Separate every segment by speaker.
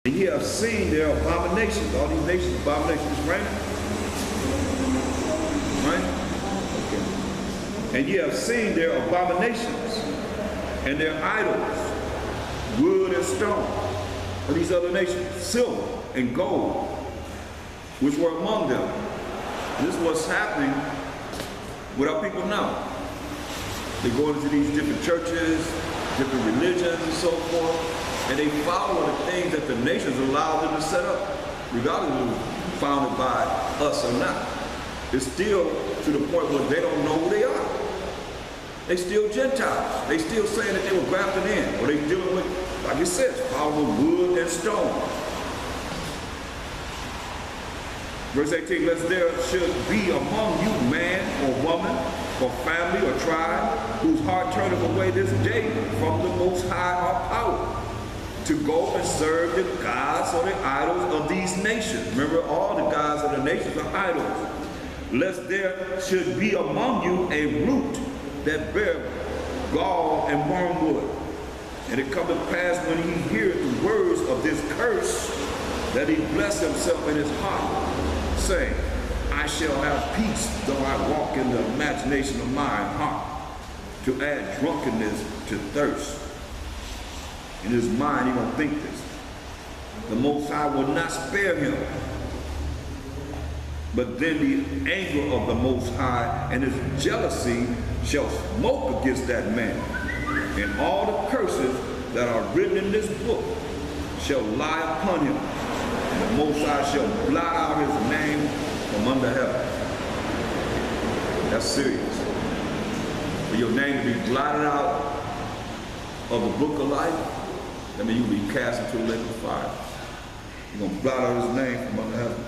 Speaker 1: And ye have seen their abominations, all these nations, abominations, right? Right? Okay. And ye have seen their abominations and their idols, wood and stone, of these other nations, silver and gold, which were among them. And this is what's happening with our people now. They go into these different churches, different religions and so forth, and they follow the things that the nations allow them to set up, regardless of who's founded by us or not. It's still to the point where they don't know who they are. They still Gentiles. They still saying that they were grafted in, or they dealing with, like it says, following wood and stone. Verse 18, lest there should be among you man or woman, or family or tribe, whose heart turneth away this day from the Most High our power, to go and serve the gods or the idols of these nations. Remember, all the gods of the nations are idols. Lest there should be among you a root that bear gall and wormwood. And it cometh to pass when he heareth the words of this curse, that he bless himself in his heart, saying, I shall have peace, though I walk in the imagination of my heart, to add drunkenness to thirst. In his mind, he gonna think this. The Most High will not spare him. But then the anger of the Most High and his jealousy shall smoke against that man. And all the curses that are written in this book shall lie upon him. And the Most High shall blot out his name from under heaven. That's serious. For your name to be blotted out of the book of life, that means you'll be cast into the lake of fire. You're going to blot out his name from under heaven.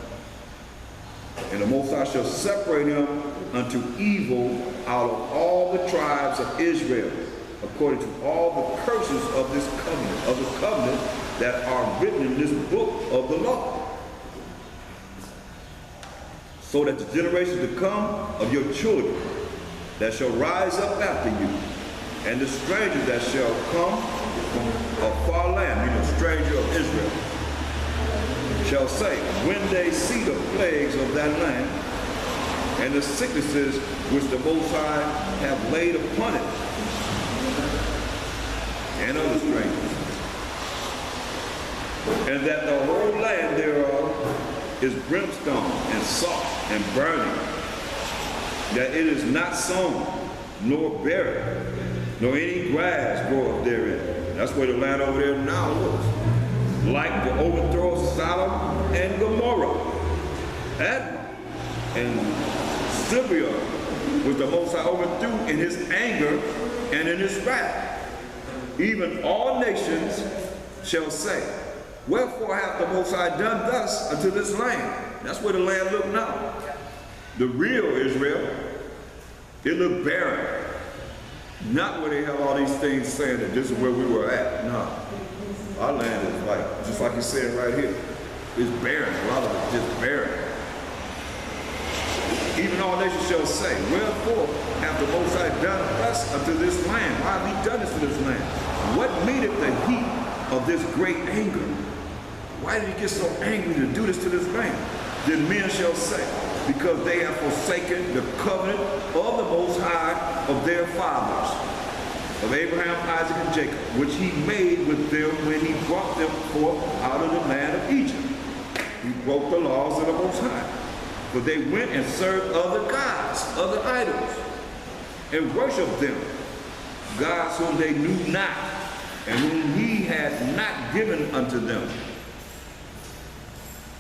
Speaker 1: And the Most High shall separate him unto evil out of all the tribes of Israel, according to all the curses of this covenant, of the covenant that are written in this book of the law. So that the generations to come of your children that shall rise up after you, and the strangers that shall come from a far land, stranger of Israel, shall say, when they see the plagues of that land, and the sicknesses which the Most High have laid upon it, and other strangers, and that the whole land thereof is brimstone and salt and burning, that it is not sown, nor buried, nor any grass groweth therein. That's where the land over there now looks. Like the overthrow of Sodom and Gomorrah. And Syria, which the Most High overthrew in his anger and in his wrath. Even all nations shall say, wherefore hath the Most High done thus unto this land? That's where the land look now. The real Israel, it looked barren. Not where they have all these things saying that this is where we were at. No. Our land is like, just like he's saying right here, it's barren. A lot of it just barren. Even all nations shall say, wherefore hath the Most High done us unto this land? Why have he done this to this land? What meaneth the heat of this great anger? Why did he get so angry to do this to this land? Then men shall say, because they have forsaken the covenant of the Most High of their fathers, of Abraham, Isaac, and Jacob, which he made with them when he brought them forth out of the land of Egypt. He broke the laws of the Most High. For they went and served other gods, other idols, and worshiped them, gods whom they knew not, and whom he had not given unto them.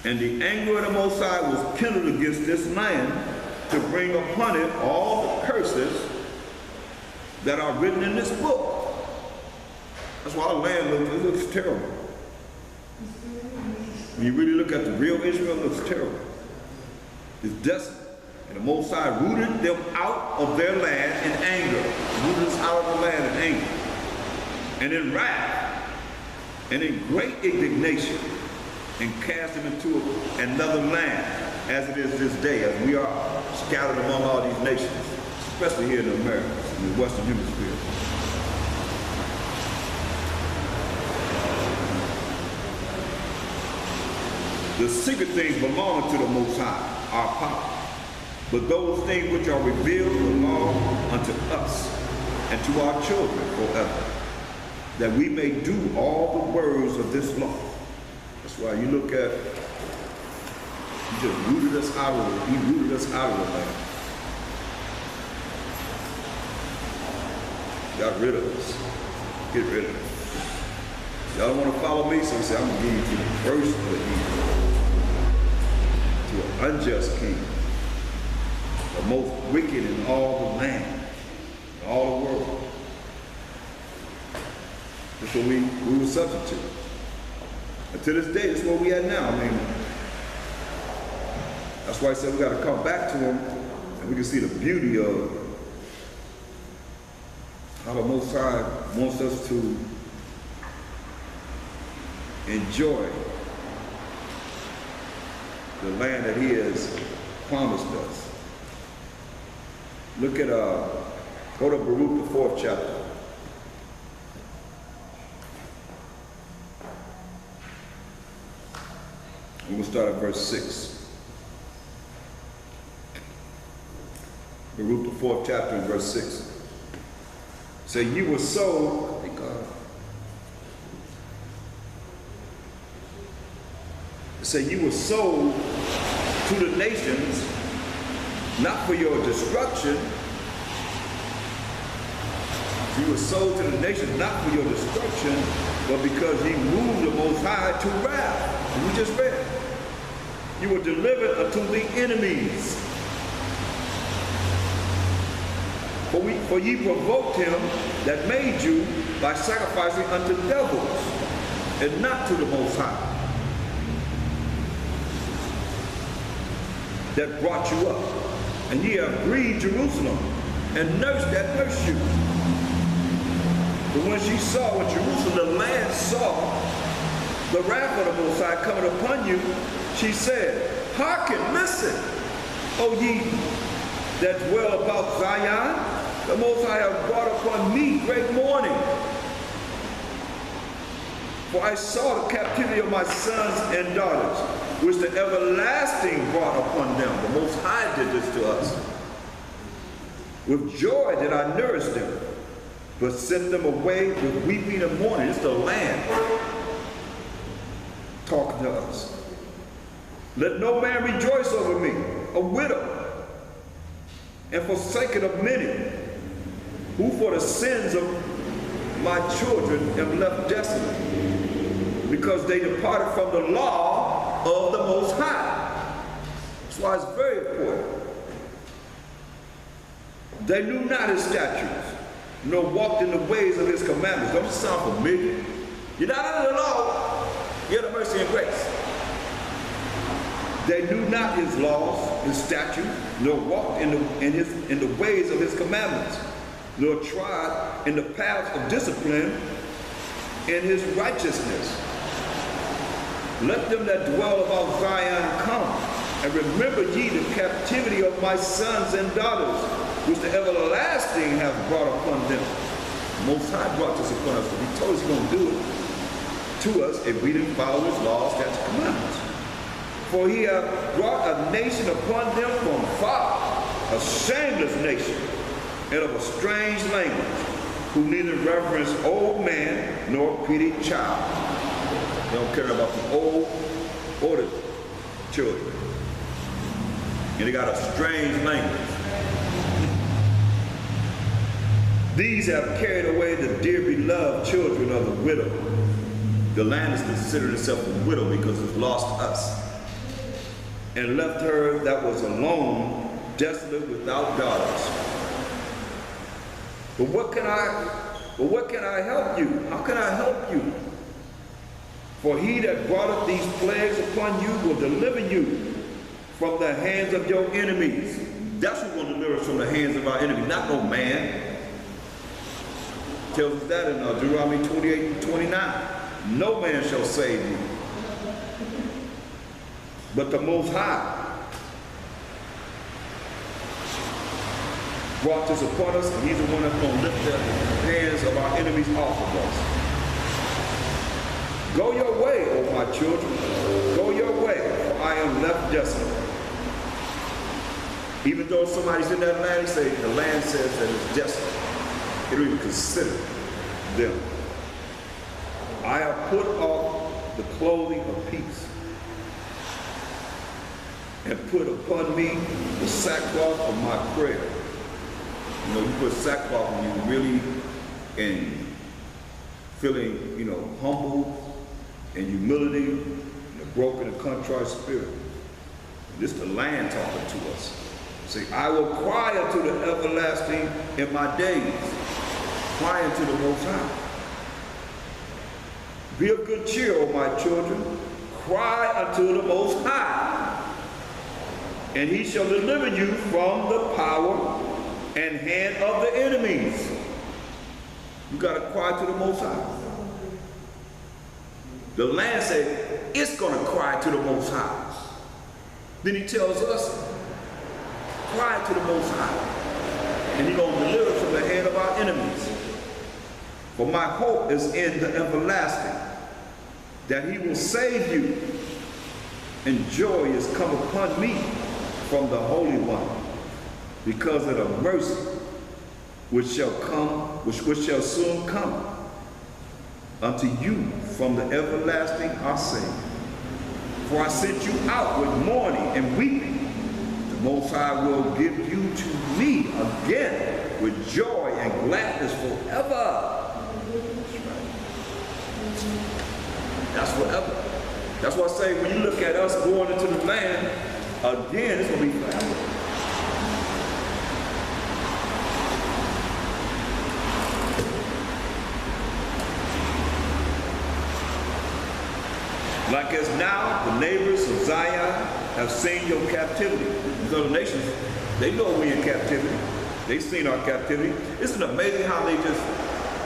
Speaker 1: And the anger of the Most High was kindled against this land to bring upon it all the curses that are written in this book. That's why our land looks terrible. When you really look at the real Israel, it looks terrible. It's desolate. And the Most High rooted them out of their land in anger. Rooted us out of the land in anger. And in wrath. And in great indignation. And cast them into another land, as it is this day, as we are scattered among all these nations, especially here in America, in the Western Hemisphere. The secret things belong to the Most High, our power. But those things which are revealed belong unto us and to our children forever, that we may do all the words of this law. That's why you look at, he just rooted us out of it. He rooted us out of the land. Got rid of us. Get rid of us. Y'all don't want to follow me, so he said, I'm going to give you to the first of the evil, to an unjust king, the most wicked in all the land, in all the world. That's what we were subject to. And to this day, that's where we at now. I mean, that's why I said we got to come back to him, and we can see the beauty of how the Most High wants us to enjoy the land that he has promised us. Look at, go to Baruch, the 4th chapter. And we'll start at verse 6. Baruch, the 4th chapter and verse 6. Say, you were sold, thank God. Say, you were sold to the nations, not for your destruction. You were sold to the nations, not for your destruction, but because ye moved the Most High to wrath. And we just read. You were delivered unto the enemies. For ye provoked him that made you by sacrificing unto devils, and not to the Most High, that brought you up. And ye have grieved Jerusalem, and nursed that nursed you. But when Jerusalem, the land, saw the wrath of the Most High coming upon you, she said, hearken, listen, O ye that dwell about Zion, the Most High hath brought upon me great mourning. For I saw the captivity of my sons and daughters, which the everlasting brought upon them. The Most High did this to us. With joy did I nourish them, but sent them away with weeping and mourning. It's the land talking to us. Let no man rejoice over me, a widow, and forsaken of many, who for the sins of my children am left desolate, because they departed from the law of the Most High. That's why it's very important. They knew not his statutes, nor walked in the ways of his commandments. Don't you sound familiar? You're not under the law, you're the mercy and grace. They knew not his laws, his statutes, nor walked in the ways of his commandments, nor trod in the paths of discipline in his righteousness. Let them that dwell about Zion come, and remember ye the captivity of my sons and daughters, which the everlasting hath brought upon them. The Most High brought this upon us, but he told us he's going to do it to us if we didn't follow his laws, statutes, commandments. For he hath brought a nation upon them from far, a shameless nation, and of a strange language, who neither reverence old man nor pity child. They don't care about the old or the children. And they got a strange language. These have carried away the dear beloved children of the widow. The land is considered itself a widow because it's lost us, and left her that was alone, desolate, without daughters. But what can I help you? How can I help you? For he that brought these plagues upon you will deliver you from the hands of your enemies. That's who will deliver us from the hands of our enemies, not no man. Tells us that in Deuteronomy 28:29. No man shall save you, but the Most High brought this upon us, and he's the one that's going to lift the hands of our enemies off of us. Go your way, O my children. Go your way. Zion left desolate. Even though somebody's in that land, he say the land says that it's desolate. They don't even consider them. I have put off the clothing of peace and put upon me the sackcloth of my prayer. You know, you put sackcloth when you're really in feeling, you know, humble and humility and a broken and contrite spirit. This is the land talking to us. See, I will cry unto the everlasting in my days, cry unto the Most High. Be of good cheer, O my children, cry unto the Most High, and he shall deliver you from the power and hand of the enemies. You got to cry to the Most High. The land said it's going to cry to the Most High. Then he tells us, cry to the Most High, and he's going to deliver us from the hand of our enemies. For my hope is in the everlasting, that he will save you, and joy is come upon me from the Holy One, because of the mercy which shall shall soon come unto you from the everlasting our Savior. For I sent you out with mourning and weeping. The Most High will give you to me again with joy and gladness forever. That's forever. That's why I say when you look at us going into the land, again, it's going to be forever. Like as now, the neighbors of Zion have seen your captivity. These other nations, they know we're in captivity. They've seen our captivity. Isn't it amazing how they just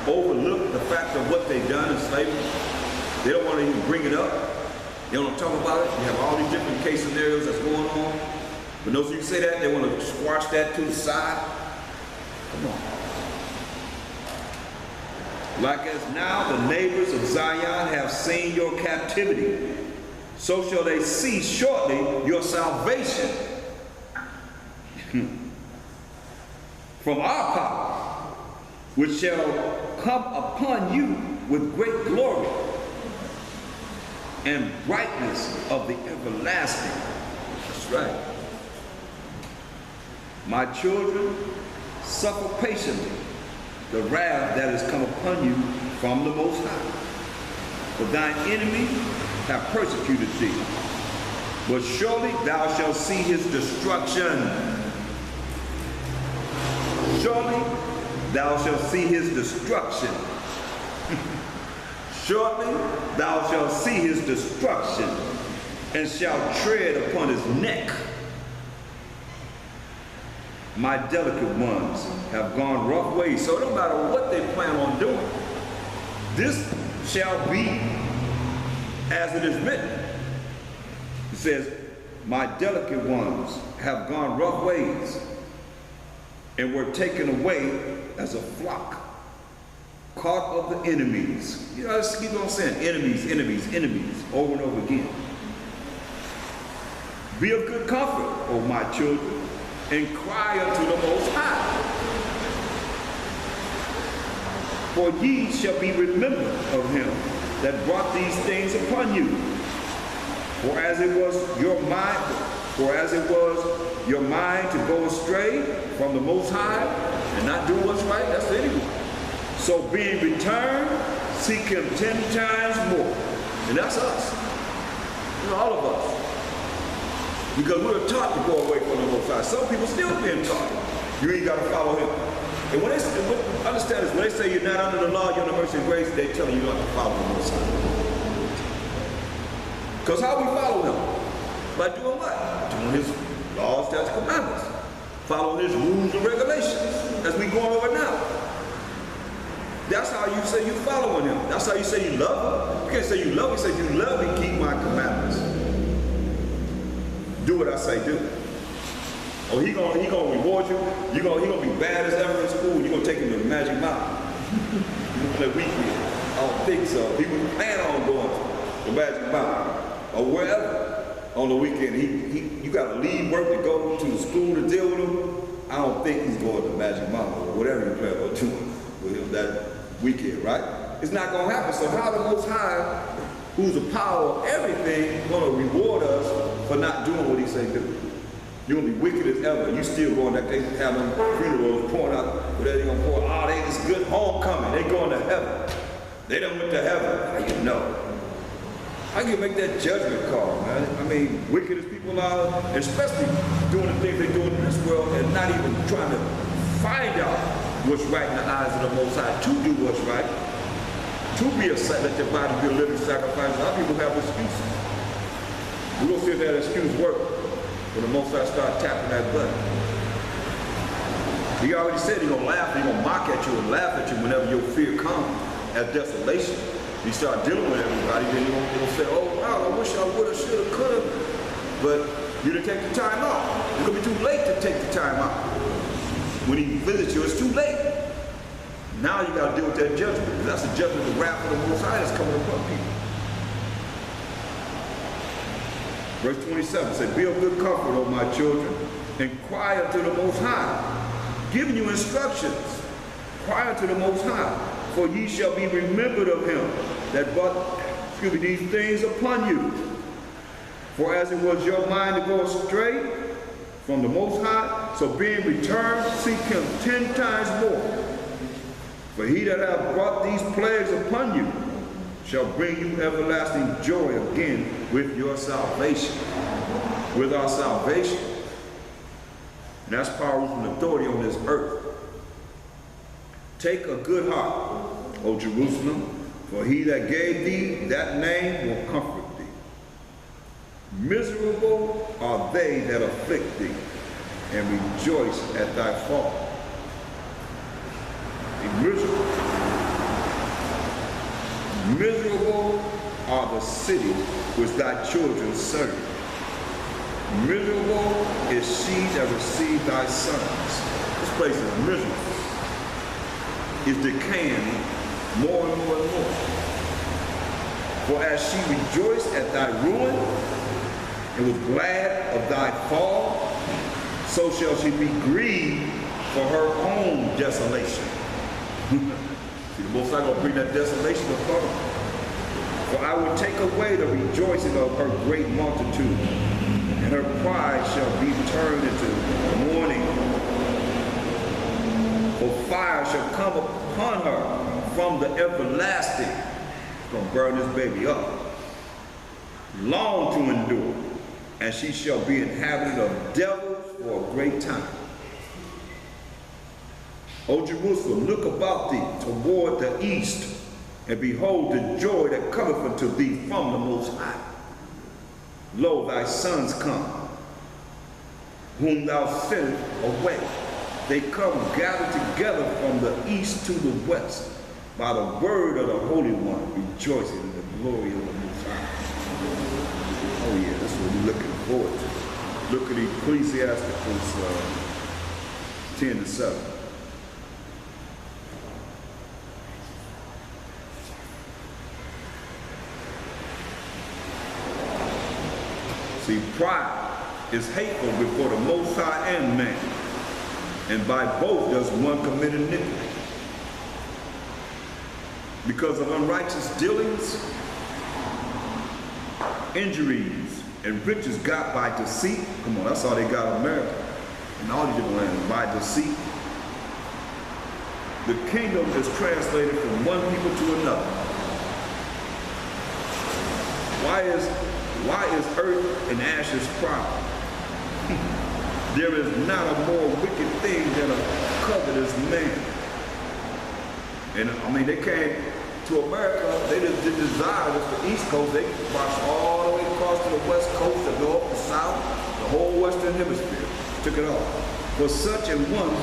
Speaker 1: overlook the fact of what they've done in slavery? They don't want to even bring it up. They don't talk about it. You have all these different case scenarios that's going on. But those of you who say that, they want to squash that to the side. Come on. Like as now the neighbors of Zion have seen your captivity, so shall they see shortly your salvation from our power, which shall come upon you with great glory and brightness of the everlasting. That's right. My children, suffer patiently the wrath that is come upon you from the Most High. For thine enemy have persecuted thee, but surely thou shalt see his destruction. Surely thou shalt see his destruction. Shortly thou shalt see his destruction, and shalt tread upon his neck. My delicate ones have gone rough ways. So it don't matter what they plan on doing. This shall be as it is written. It says, my delicate ones have gone rough ways and were taken away as a flock, caught of the enemies. You know, let's keep on saying enemies, enemies, enemies, over and over again. Be of good comfort, O my children, and cry unto the Most High. For ye shall be remembered of him that brought these things upon you. For as it was your mind to go astray from the Most High and not do what's right, that's anyone. So being returned, seek him 10 times more. And that's us. You know, all of us. Because we were taught to go away from the Most High. Some people still being taught. You ain't got to follow him. And when they understand this, when they say you're not under the law, you're under mercy and grace, they tell you you don't have to follow the Most High. Because how we follow him? By doing what? Doing his laws, statutes, commandments. Following his rules and regulations, as we going over now. That's how you say you following him. That's how you say you love him. You can't say you love him. You say you love me, keep my commandments. Do what I say do. Oh, he gonna reward you. He gonna be bad as ever in school. You're gonna take him to the Magic Mountain. You gonna play weekend. I don't think so. He would plan on going to the Magic Mountain or wherever. on the weekend, you got to leave work to go to the school to deal with him. I don't think he's going to Magic Mountain or whatever you plan on doing with him that weekend, right? It's not going to happen. So how the Most High, who's the power of everything, going to reward us for not doing what he said do? You're going to be wicked as ever. You still going that they having funerals, pouring out, whatever they're going to pour. Oh, they this good homecoming. They going to heaven. They done went to heaven. How you know? How can you make that judgment call, man? I mean, wicked as people are, especially doing the things they do in this world and not even trying to find out what's right in the eyes of the Most High to do what's right, to be a let your body be a living sacrifice. A lot of people have excuses. We don't see if that excuse work when the Most High start tapping that button. He already said he's gonna laugh, he's gonna mock at you and laugh at you whenever your fear comes as desolation. You start dealing with everybody, then you're gonna say, oh wow, I wish I would've, should've, could've. But you didn't take the time off. It's gonna be too late to take the time out. When he visits you, it's too late. Now you gotta deal with that judgment. Because that's the judgment, the wrath of the Most High that's coming upon people. Verse 27 says, be of good comfort, O my children, and cry unto the Most High, giving you instructions. Cry unto the Most High, for ye shall be remembered of him that brought these things upon you. For as it was your mind to go astray from the Most High, so being returned, seek him 10 times more. For he that hath brought these plagues upon you shall bring you everlasting joy again with your salvation. With our salvation. And that's power and authority on this earth. Take a good heart, O Jerusalem, for he that gave thee that name will comfort thee. Miserable are they that afflict thee, and rejoice at thy fall. Miserable. Miserable are the cities which thy children serve. Miserable is she that received thy sons. This place is miserable. Is decaying more and more and more. For as she rejoiced at thy ruin and was glad of thy fall, so shall she be grieved for her own desolation. See, the Most High gonna bring that desolation upon her. For I will take away the rejoicing of her great multitude, and her pride shall be turned into mourning. For fire shall come upon her from the everlasting. It's going to burn this baby up. Long to endure. And she shall be inhabited of devils for a great time. O Jerusalem, look about thee toward the east, and behold the joy that cometh unto thee from the Most High. Lo, thy sons come, whom thou sentest away. They come gathered together from the east to the west by the word of the Holy One, rejoicing in the glory of the Most High. Oh yeah, that's what we're looking forward to. Look at Ecclesiastes 10:7. See, pride is hateful before the Most High and man. And by both does one commit iniquity. Because of unrighteous dealings, injuries, and riches got by deceit. Come on, that's how they got America and all these different lands, by deceit. The kingdom is translated from one people to another. Why is earth and ashes proud? There is not a more wicked thing than a covetous man. And I mean, they came to America, they just didn't desire this, the East Coast, they marched all the way across to the West Coast, the North, the South, the whole Western Hemisphere, took it all. For such an one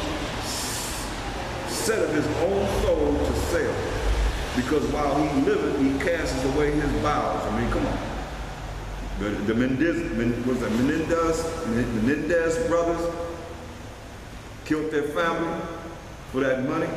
Speaker 1: set of his own soul to sell, because while he liveth, he casts away his bowels. I mean, come on. The Menendez brothers killed their family for that money.